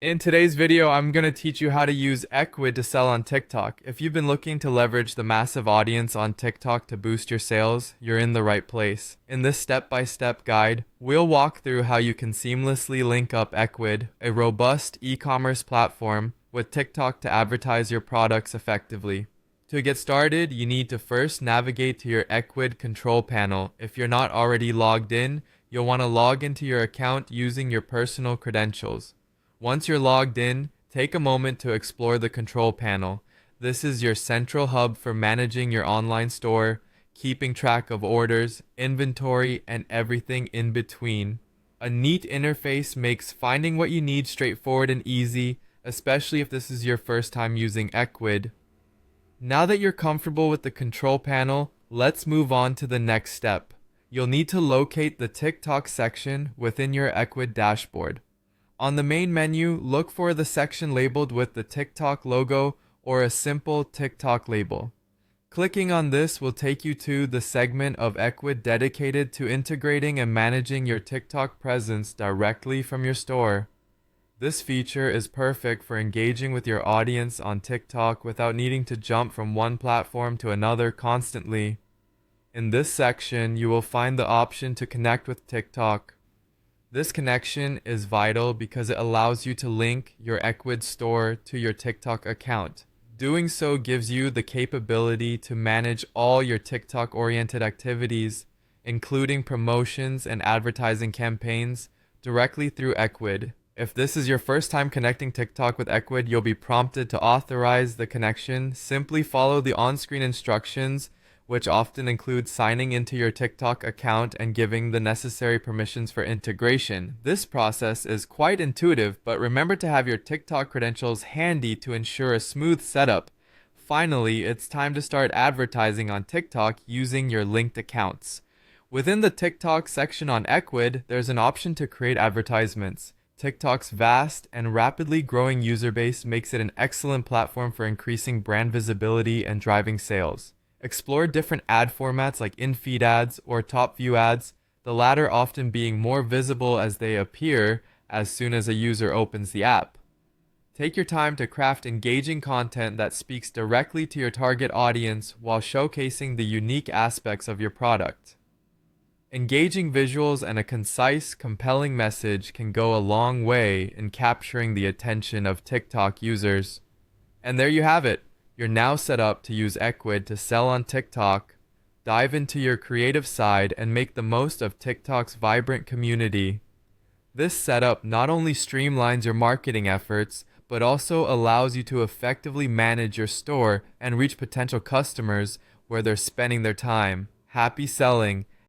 In today's video, I'm going to teach you how to use Ecwid to sell on TikTok. If you've been looking to leverage the massive audience on TikTok to boost your sales, you're in the right place. In this step-by-step guide, we'll walk through how you can seamlessly link up Ecwid, a robust e-commerce platform, with TikTok to advertise your products effectively. To get started, you need to first navigate to your Ecwid control panel. If you're not already logged in, you'll want to log into your account using your personal credentials. Once you're logged in, take a moment to explore the control panel. This is your central hub for managing your online store, keeping track of orders, inventory, and everything in between. A neat interface makes finding what you need straightforward and easy, especially if this is your first time using Ecwid. Now that you're comfortable with the control panel, let's move on to the next step. You'll need to locate the TikTok section within your Ecwid dashboard. On the main menu, look for the section labeled with the TikTok logo or a simple TikTok label. Clicking on this will take you to the segment of Ecwid dedicated to integrating and managing your TikTok presence directly from your store. This feature is perfect for engaging with your audience on TikTok without needing to jump from one platform to another constantly. In this section, you will find the option to connect with TikTok. This connection is vital because it allows you to link your Ecwid store to your TikTok account. Doing so gives you the capability to manage all your TikTok-oriented activities, including promotions and advertising campaigns, directly through Ecwid. If this is your first time connecting TikTok with Ecwid, you'll be prompted to authorize the connection. Simply follow the on-screen instructions, which often include signing into your TikTok account and giving the necessary permissions for integration. This process is quite intuitive, but remember to have your TikTok credentials handy to ensure a smooth setup. Finally, it's time to start advertising on TikTok using your linked accounts. Within the TikTok section on Ecwid, there's an option to create advertisements. TikTok's vast and rapidly growing user base makes it an excellent platform for increasing brand visibility and driving sales. Explore different ad formats like in-feed ads or top view ads, the latter often being more visible as they appear as soon as a user opens the app. Take your time to craft engaging content that speaks directly to your target audience while showcasing the unique aspects of your product. Engaging visuals and a concise, compelling message can go a long way in capturing the attention of TikTok users. And there you have it. You're now set up to use Ecwid to sell on TikTok, dive into your creative side, and make the most of TikTok's vibrant community. This setup not only streamlines your marketing efforts, but also allows you to effectively manage your store and reach potential customers where they're spending their time. Happy selling,